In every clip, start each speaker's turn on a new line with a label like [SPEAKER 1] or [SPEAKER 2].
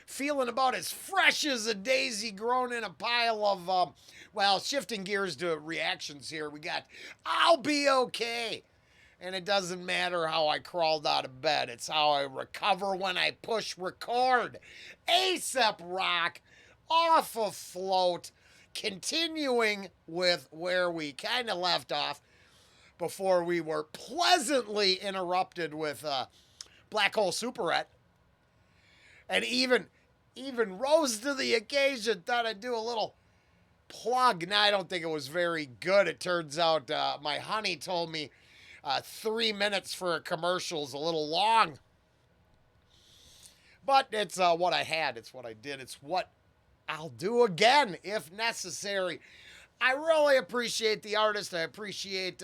[SPEAKER 1] feeling about as fresh as a daisy grown in a pile of, well, shifting gears to reactions here. We got I'll Be Okay. And it doesn't matter how I crawled out of bed. It's how I recover when I push record. Aesop Rock, Off Afloat, continuing with where we kind of left off before we were pleasantly interrupted with Black Hole Superette. And even rose to the occasion, thought I'd do a little plug. Now, I don't think it was very good. It turns out my honey told me 3 minutes for a commercial is a little long. But it's what I had. It's what I did. It's what I'll do again if necessary. I really appreciate the artist. I appreciate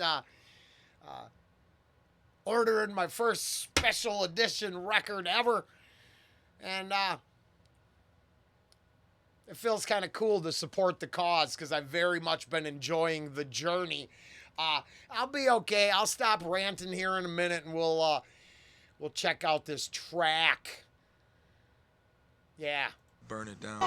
[SPEAKER 1] ordering my first special edition record ever. And it feels kind of cool to support the cause because I've very much been enjoying the journey. I'll be okay. I'll stop ranting here in a minute and we'll check out this track. Yeah.
[SPEAKER 2] Burn it down.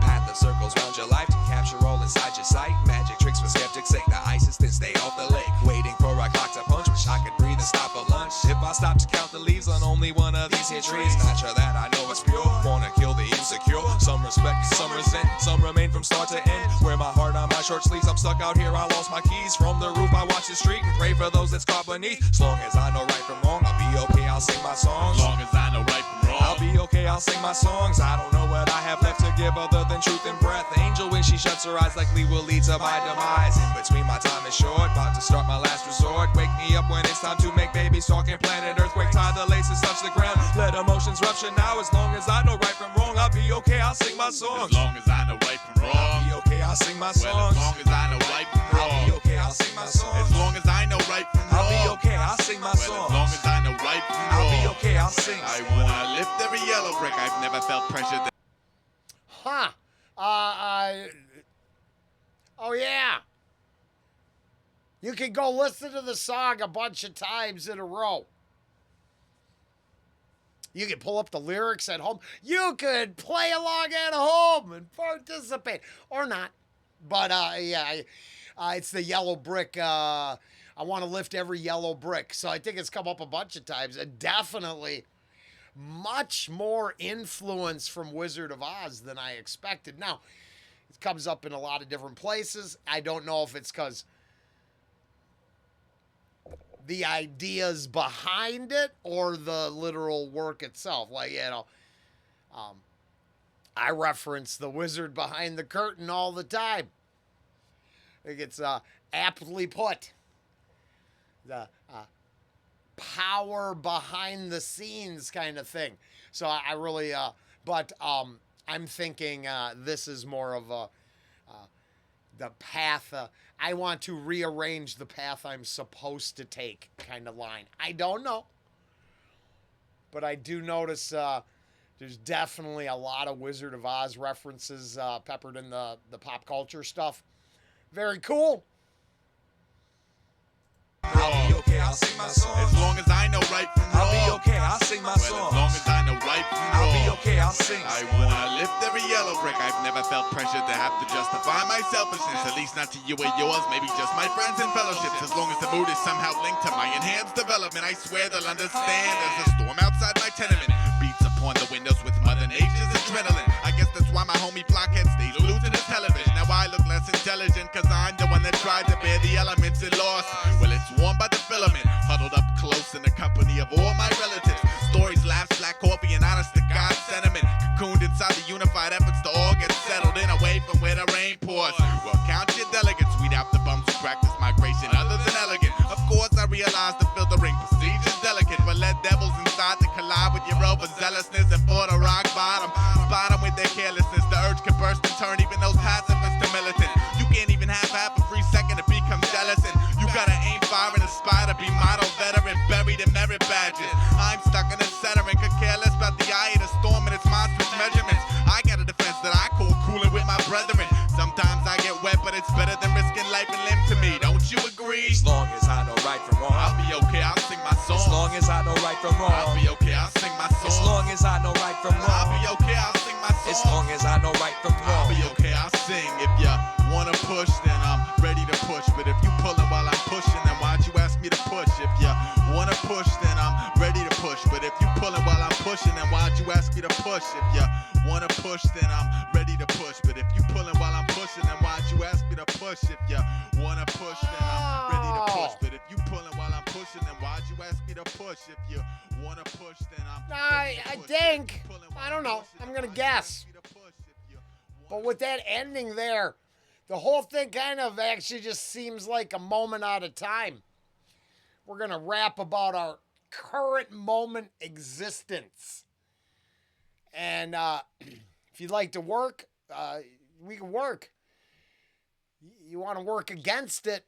[SPEAKER 2] Path that circles round your life to capture all inside your sight. Magic tricks for skeptics, say the ice is thin, stay off the lake. Waiting for a clock to punch, wish I could breathe and stop for lunch. If I stop to count the leaves on only one of these here trees, not sure that I know it's pure. Wanna kill the insecure. Some respect, some resent, some remain from start to end. Wear my heart on my short sleeves. I'm stuck out here, I lost my keys. From the roof, I watch the street and pray for those that's caught beneath. As long as I know right from wrong, I'll be okay. I'll sing my songs.
[SPEAKER 3] As long as I know right from wrong,
[SPEAKER 2] I'll be okay. I'll sing my songs. I don't know what I have left to give other than truth and breath. Angel, when she shuts her eyes, likely will lead to my demise. In between, my time is short. About to start my last resort. Wake me up when it's time to make babies. Talking planet Earthquake. Tie the laces, touch the ground. Let emotions rupture now. As long as I know right from wrong, I'll be okay. I'll sing my songs.
[SPEAKER 3] as long as I know right from wrong,
[SPEAKER 2] I'll be okay. I'll sing my songs.
[SPEAKER 3] well, as long as I know right from wrong,
[SPEAKER 2] I'll be okay. I'll sing my songs.
[SPEAKER 3] as long as I know right from wrong,
[SPEAKER 2] I'll be okay. I'll sing my
[SPEAKER 3] well,
[SPEAKER 2] songs.
[SPEAKER 3] as long as I know right from
[SPEAKER 2] I'll
[SPEAKER 3] wrong,
[SPEAKER 2] be okay. I'll sing.
[SPEAKER 3] I wanna lift every yellow brick. I've never felt pressure that
[SPEAKER 1] Huh. Oh, yeah. You can go listen to the song a bunch of times in a row. You can pull up the lyrics at home. You could play along at home and participate. Or not. But, yeah, it's the yellow brick. I want to lift every yellow brick. So I think it's come up a bunch of times. And definitely much more influence from Wizard of Oz than I expected. Now, it comes up in a lot of different places. I don't know if it's because the ideas behind it or the literal work itself. Like, you know, I reference the wizard behind the curtain all the time. I think it's aptly put. The power behind the scenes kind of thing. So I really, but I'm thinking this is more of a the path. I want to rearrange the path I'm supposed to take kind of line. I don't know. But I do notice there's definitely a lot of Wizard of Oz references peppered in the pop culture stuff. Very cool.
[SPEAKER 2] I'll be okay. I'll sing my songs.
[SPEAKER 3] as long as I know right from wrong,
[SPEAKER 2] I'll be okay. I'll sing my
[SPEAKER 3] well,
[SPEAKER 2] songs.
[SPEAKER 3] as long as I know right from
[SPEAKER 2] I'll be
[SPEAKER 3] wrong,
[SPEAKER 2] okay. I'll sing.
[SPEAKER 3] I wanna lift every yellow brick. I've never felt pressure to have to justify my selfishness, at least not to you or yours, maybe just my friends and fellowships. As long as the mood is somehow linked to my enhanced development, I swear they'll understand. There's a storm outside my tenement, beats upon the windows with Mother Nature's adrenaline. I guess that's why my homie Blockhead stays glued to the television. Now I look less intelligent, cause I'm the one that tried to bear the elements and lost. Well, it's warmed by the filament, huddled up close in the company of all my relatives. Stories, laughs, black coffee, and honest to God sentiment. Cocooned inside the unified efforts to all get settled in, away from where the rain pours. Well, count your delegates, weed out the bums who practice migration other than elegant. Of course, I realize the filtering procedure's delicate, but let devils inside to collide with your overzealousness and for the rock bottom. Spot 'em with their carelessness, the urge can burst and turn even those pacifists to militant. You can't even have half a free second to become jealous, and you gotta aim fire and aspire to be model veteran, buried in merit badges. I'm stuck in the center and could care less about the eye of the storm and its monstrous measurements. I got a defense that I call cooling with my brethren. Sometimes I get wet, but it's It's better than risking life and limb to me, don't you agree?
[SPEAKER 2] As long as I know right from wrong.
[SPEAKER 3] I'll be okay, I'll sing my song.
[SPEAKER 2] As long as I know right from wrong.
[SPEAKER 3] I'll be okay, I'll sing my song.
[SPEAKER 2] As long as I know right from wrong.
[SPEAKER 3] I'll be okay, I'll sing my song.
[SPEAKER 2] As long as I know right from
[SPEAKER 3] I'll
[SPEAKER 2] wrong.
[SPEAKER 3] be okay, I'll sing. If you wanna push, then I'm ready to push. But if you pulling while I'm pushing, then why'd you ask me to push? If you wanna push, then I'm ready to push. But if you pulling while I'm pushing, then why'd you ask me to push? If you wanna push, then I'm ready to push. But if you pulling while I'm pushing, then why'd you ask me to push? If you wanna push, then I'm ready to push. But if you pulling while I'm pushing, then why'd you ask me to push? If you wanna push, then I'm ready to
[SPEAKER 1] I
[SPEAKER 3] push.
[SPEAKER 1] think, I don't know, I'm gonna guess. But with that ending there, the whole thing kind of actually just seems like a moment out of time. We're going to rap about our current moment existence. And if you'd like to work, we can work. You want to work against it,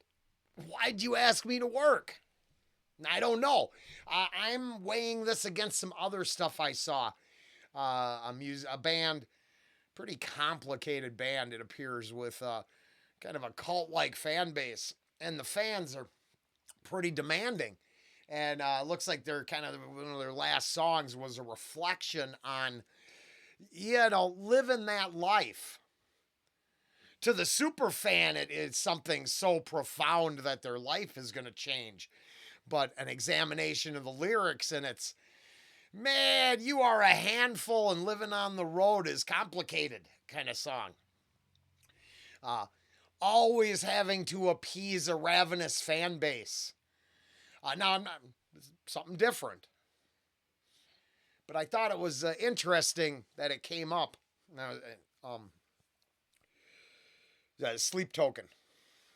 [SPEAKER 1] why'd you ask me to work? I don't know. I'm weighing this against some other stuff I saw. A band, pretty complicated band, it appears, with kind of a cult-like fan base. And the fans are pretty demanding. And looks like they're kind of, one of their last songs was a reflection on, living that life. To the super fan, it is something so profound that their life is going to change. But an examination of the lyrics, and it's, man, you are a handful and living on the road is complicated kind of song. Always having to appease a ravenous fan base. Now, I'm not, something different. But I thought it was interesting that it came up. Sleep Token.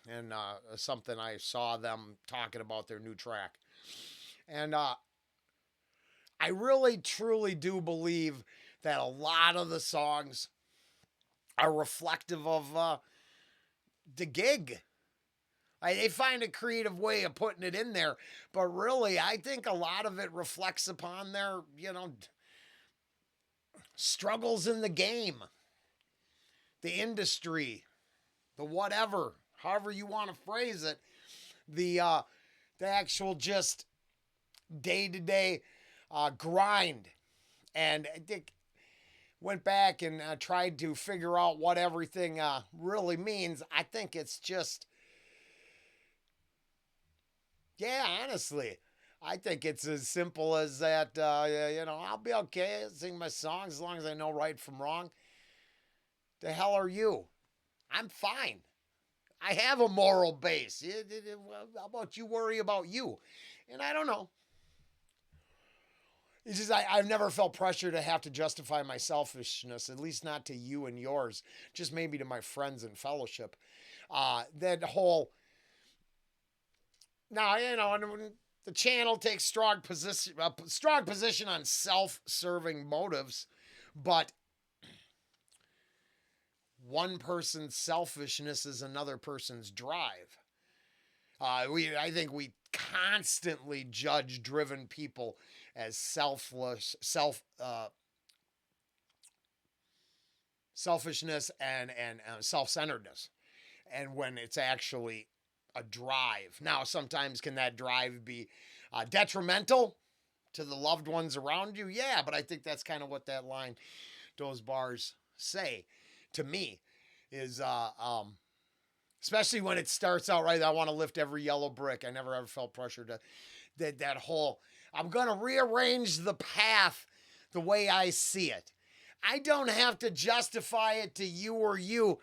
[SPEAKER 1] And something I saw them talking about their new track. And I really, truly do believe that a lot of the songs are reflective of the gig. They find a creative way of putting it in there, but really, I think a lot of it reflects upon their, struggles in the game, the industry, the whatever, however you want to phrase it, the actual just day-to-day grind. And I think went back and tried to figure out what everything really means. I think it's just, honestly, I think it's as simple as that. I'll be okay, sing my songs as long as I know right from wrong. The hell are you? I'm fine. I have a moral base. How about you worry about you? And I don't know. It's just I've never felt pressure to have to justify my selfishness, at least not to you and yours, just maybe to my friends in fellowship. That whole, now, the channel takes strong position on self-serving motives, but one person's selfishness is another person's drive. I think we constantly judge driven people as selfishness and self-centeredness, and when it's actually a drive. Now, sometimes can that drive be detrimental to the loved ones around you? Yeah, but I think that's kind of what that line, those bars say to me, is especially when it starts out right. I want to lift every yellow brick. I never ever felt pressure to that whole, I'm going to rearrange the path the way I see it. I don't have to justify it to you or you,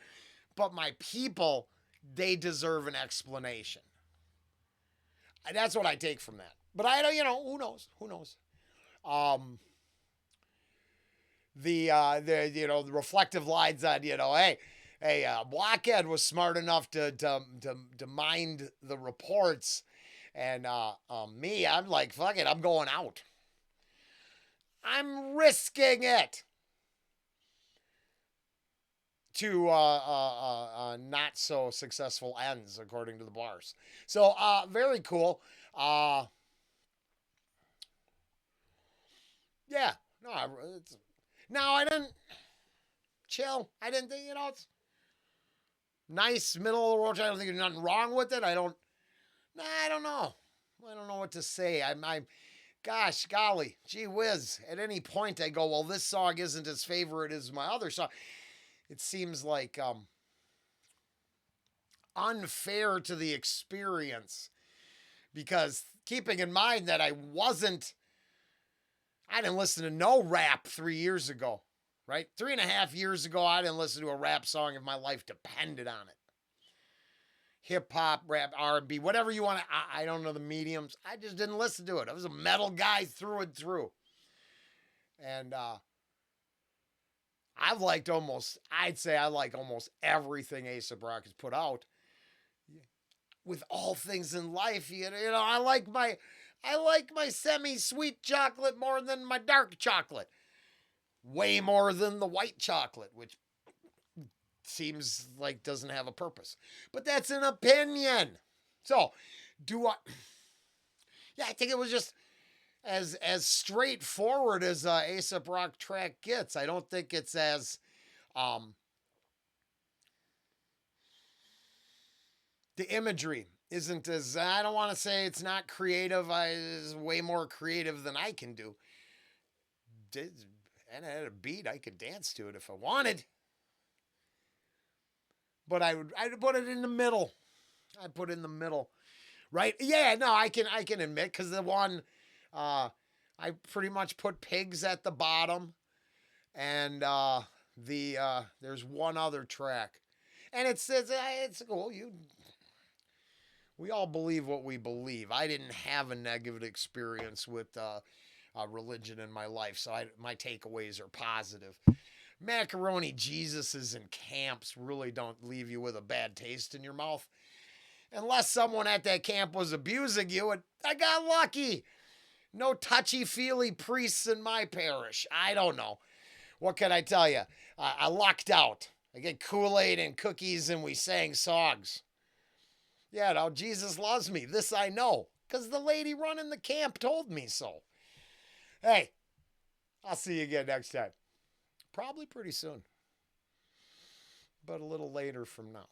[SPEAKER 1] but my people, they deserve an explanation. That's what I take from that. But I don't, who knows? Who knows? The reflective lines on, hey, Blockhead was smart enough to mind the reports, and me, I'm like, fuck it, I'm going out. I'm risking it to not so successful ends, according to the bars. So very cool. Yeah, no, I didn't chill. I didn't think, nice middle of the road track. I don't think there's nothing wrong with it. I don't know. I don't know what to say. Gosh, golly, gee whiz. At any point I go, well, this song isn't as favorite as my other song. It seems like unfair to the experience, because keeping in mind that I didn't listen to no rap 3 years ago, right? 3.5 years ago, I didn't listen to a rap song if my life depended on it. Hip hop, rap, R&B, whatever you want to, I don't know the mediums. I just didn't listen to it. I was a metal guy through and through. And I'd say I like almost everything Aesop Rock has put out. With all things in life, I like my semi-sweet chocolate more than my dark chocolate. Way more than the white chocolate, which seems like doesn't have a purpose. But that's an opinion. So, I think it was just as straightforward as Aesop Rock track gets. I don't think it's as the imagery isn't as, I don't want to say it's not creative. It's way more creative than I can do. And I had a beat, I could dance to it if I wanted. But I'd put it in the middle. I'd put it in the middle. Right? Yeah, no, I can admit, because the one I pretty much put Pigs at the bottom. And there's one other track. And it's cool. We all believe what we believe. I didn't have a negative experience with religion in my life, so my takeaways are positive. Macaroni Jesuses and camps really don't leave you with a bad taste in your mouth. Unless someone at that camp was abusing you, and I got lucky. No touchy-feely priests in my parish. I don't know. What can I tell you? I lucked out. I get Kool-Aid and cookies, and we sang songs. Yeah, no, Jesus loves me. This I know, because the lady running the camp told me so. Hey, I'll see you again next time. Probably pretty soon, but a little later from now.